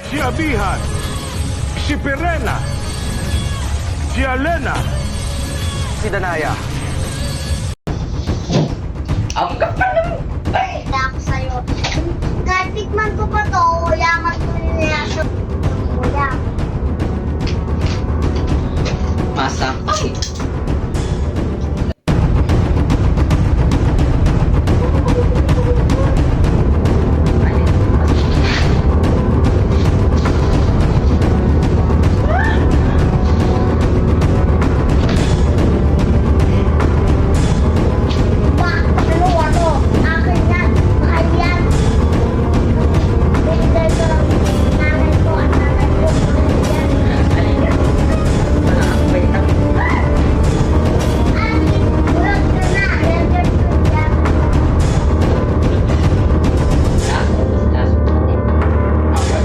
si Abihan, si Pirena, si Alena, si Danaya. Ang kapal ng... Ay! Hindi ako sa'yo. Kahit tikman ko pa to, ulaman ko yung reaction. Ulam. Masa. Ay! Ba, ano to? Akin yan. Mahal yan. Binigay ko lang nanay ko at nanay ko. Mahal yan. Wait lang. Akin, bulag ka na. Record ko yan.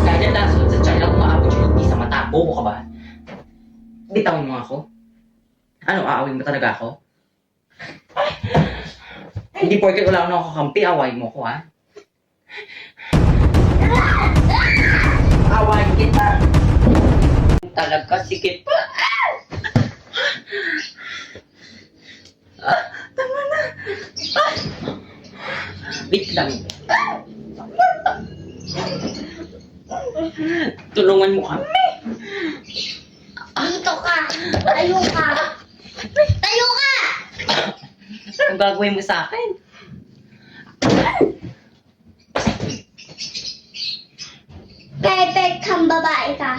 Ganyan lason sa tiyan lang umaabot yung hindi sa mata. Bobo ka ba? Bitawan mo ako? Ano, aawin mo talaga ako? Hindi porket wala akong nakakampi, awayin mo ko, ha? Awayin kita! Talaga, sikip pa! Tama na! Wait lang. Tulungan mo kami! Dito ka. Tayo ka. Tayo ka! Ang gagawin mo sa akin? Perfect kang babae ka.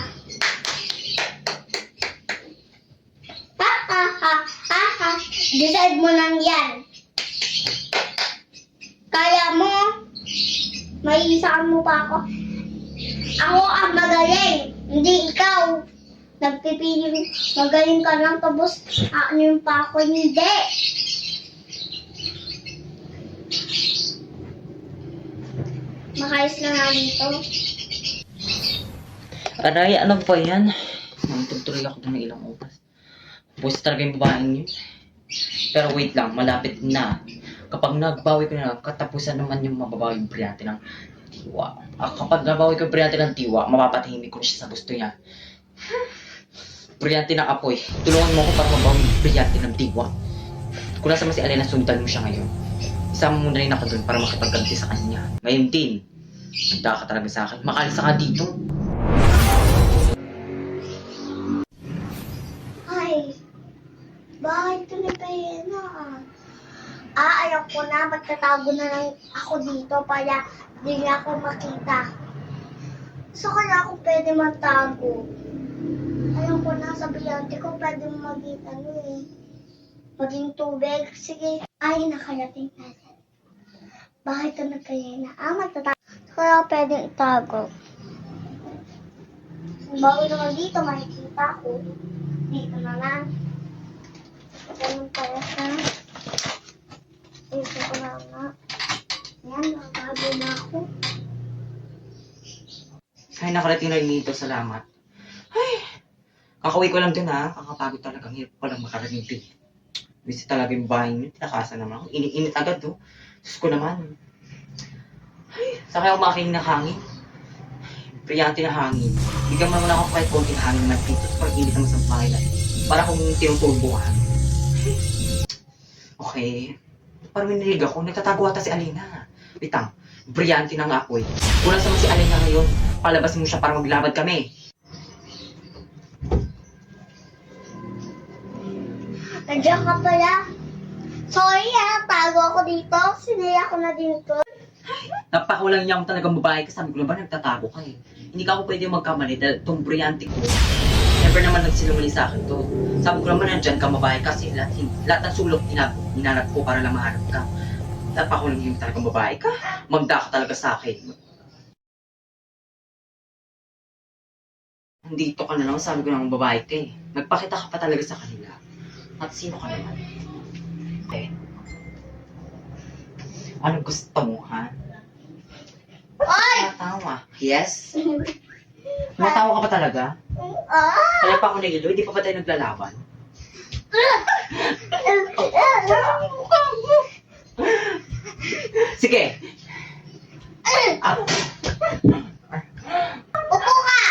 Ha ha ha ha ha. Decide mo lang yan. Kaya mo, may isaan mo pa ako. Ako ang magaling, hindi ikaw. Nagpipili, magaling ka lang tapos ano yung pa ako, hindi. Makayos na nga dito. Aray, ano ba yan? Nagtutuloy ako doon ng ilang oras. Buwis talaga yung babaeng yun. Pero wait lang, malapit na. Kapag nagbawi ko na, katapusan naman yung mababawing brillante ng tiwa. Kapag nabawi ko yung brillante ng tiwa, mapapatahimik ko na siya sa gusto niya. Brillante ng apoy. Tulungan mo ako para mabawi yung brillante ng tiwa. Kung nasa man si Alena, sundan mo siya ngayon. Isama mo na rin ako doon para makipagganti sa kanya. Ngayon din, handa ka talaga sa akin. Makalis ka dito. Ay, bakit tumitay na? Ayaw ko na. Magtatago na lang ako dito para di niya ako makita. So, kaya ako pwede magtago. Ayaw ko na. Sa brillante ko pwede maging maging tubig. Sige. Ay, nakarating natin. Bakit tumitay na? Magtatago. So, kaya ako pwedeng itago. Bago naman dito, makikita ko. Dito na lang. Ganun pala siya. Dito ko na nga. Yan, nakabago na ako. Ay, nakarating na rin dito. Salamat. Ay, kakauwi ko lang dun, ha. Kakapagod talaga. Ang hirap palang makarating dito. Busy talaga yung bahay niyo. Tinakasan naman ako. Init agad, oh. Sus ko naman. Ay, saan kaya umaking na hangin? Brillante na hangin. Bigyan mo naman ako kahit konting hangin na dito. Parang init naman sa bahay na. Para kung tinuturbuhan. Okay. Parang may narinig ako. Nagtatago ata si Alena. Bitang, brillante na nga apoy. Kung nasa mo si Alena ngayon, palabasin mo siya para maglabad kami. Nandiyan ka pala. Sorry tago ako dito. Sinaya ko na dito. Napakulang niya akong talagang babae kasi sabi ko ba nagtatago ka eh. Hindi ka ako pwede magkamali dahil itong brillante ko. Never naman nagsinungaling sa akin to. Sabi ko naman nandyan ka babae kasi lahat ng sulok hinanap ko para lang mahanap ka. Napakulang yung talagang babae ka. Magda ka talaga sa akin. Nandito ka na lang, sabi ko naman babae ka eh. Nagpakita ka pa talaga sa kanila. At sino ka naman? Eh. Ano gusto mo, ha? Oy! Matawa. Yes? Matawa ka pa talaga? Kaya pa ako nagilo, hindi pa ba tayo naglalaban? Sige! Upo ka!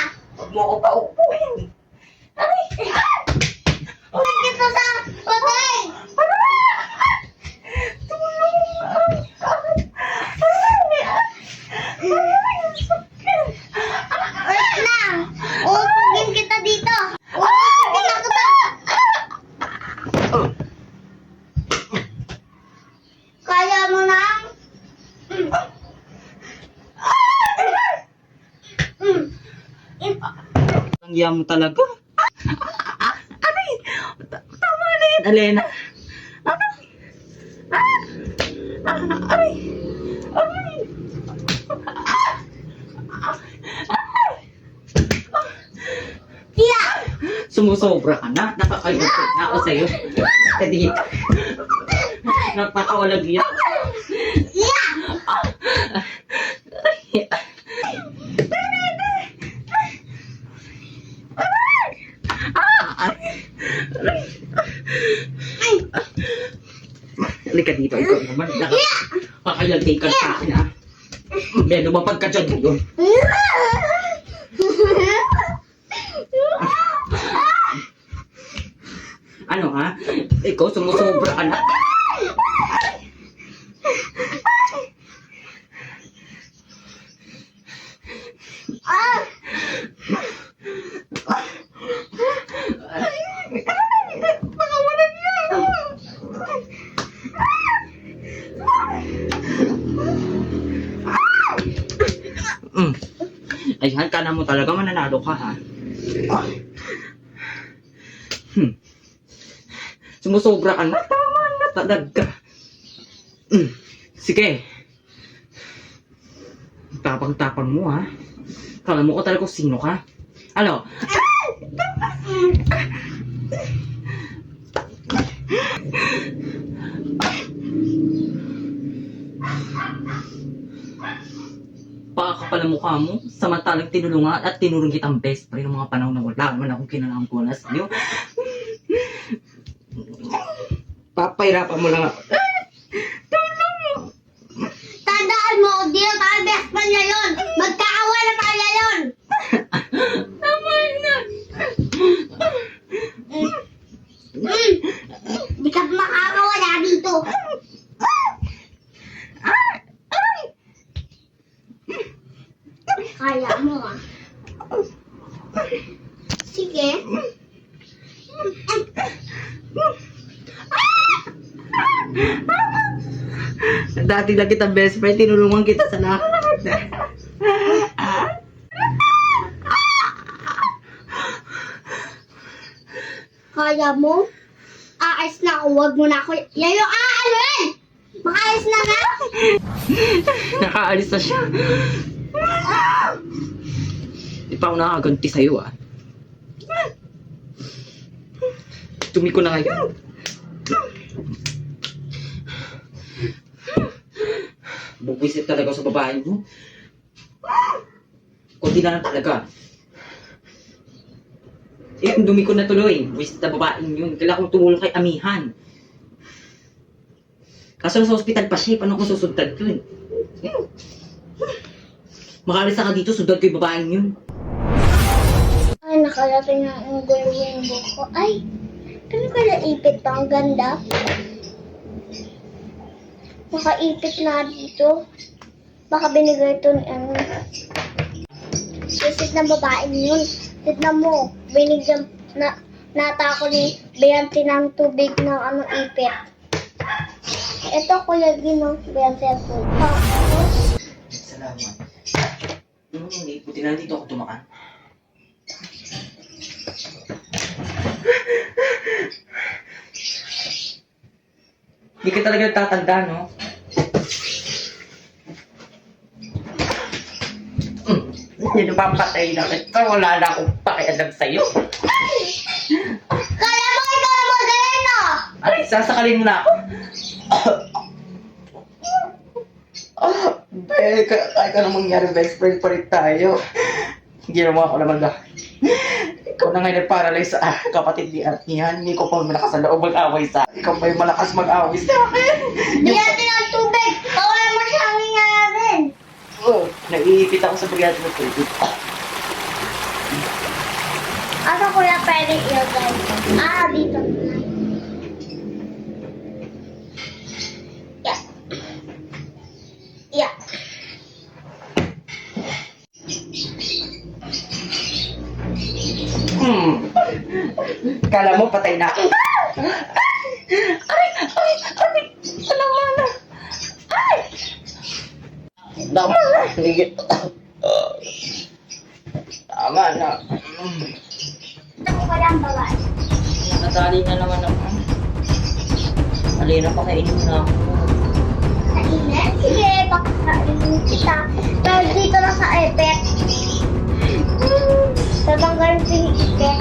Ang iya mo talaga. Aray! Tama na yan, Alena. Aray! Aray! Aray! Yeah! Sumusobra ka na. Nakakayot na ako sa'yo. Kadi. Nagpakawalag yan. Yeah! Halika dito, ikaw naman. Nakakayalday ka sa akin, ha? May lumapag ka dyan ngayon. Ano, ha? Ikaw, sumusobra ka na. Ayan, ka na mo talaga, mananalo ka, ha? Sumusobra ka na. Tama na talaga. Sige. Tapang-tapang mo, ha? Kala mo ko talaga kung sino ka. Ano? Pakakapal ang mukha mo, samantalang tinulungan at tinurong kitang best friend ng mga panahon na wala naman akong kinalaman ko na sa'yo. Papahirapan mo lang ako. Tandaan mo, di na tayo best man ngayon. Magkaawa na tayo ngayon. Tama na. Di ka makakawala dito. Kaya mo ah. Sige. Dati lang kitang best friend, tinulungan kita sa lahat. Kaya mo? Aayos na ako. Huwag mo na ako. Yayo, aalin! Makaayos na nga? Nakaalis na siya. Di pa ako nakakaganti sa'yo, ah. Tumi ko na ngayon. Bubwisit talaga sa babae mo. Kunti na lang talaga. Eh, ang dumi ko na tuloy. Bubwisit na babaeng yun. Kailangan kong tumulong kay Amihan. Kaso sa ospital pa siya, paano ko susundan yun? Makalis ka dito, sundan ko yung babaeng yun. Ay, nakarating na ang window ko. Ay, ano kaya ipit to? Ang ganda. Nakaipit na dito. Baka binigay ito ni ano. Visit ng babaeng yun. Tignan mo, binigyan na nata ko ni Beyanti ng tubig ng ano ipit. Ito Kuya Gino, Beyanti ang tubig. Tapos, Salamat. Buti na dito ako tumakan. Hindi ka talaga nagtatanda, no? Hindi na papatay na kita. Wala na akong pakialam sa'yo. kaya mo ikaw na Magdalena! Ay, sasakalin mo na ako. Kahit anong mangyari, best friend pa rin tayo. Ginawa ko naman ba? Ikaw na ngayon nag-paralyze sa kapatid ni Arnihan. Hindi ko pa malakas sa loob mag-away sa akin. Ikaw pa yung malakas mag-away sa akin. Beyanti ng tubig! Kawala mo siya ang nangyayari! Oh, naiipit ako sa brigada ng tubig. Ano Kuya pwede ilagay? Dito. Yeah. Yeah. Kala mo patay na ako. Ay! Alam mo na. Ay! Tama na. Higit. Tama na. Ako pala ang babae. Nakadali na naman ako. Halina, pakainin mo na ako. Kainin? Sige, pakakainin kita. Pero dito lang sa epek. Tatanggalin ko yung ipek.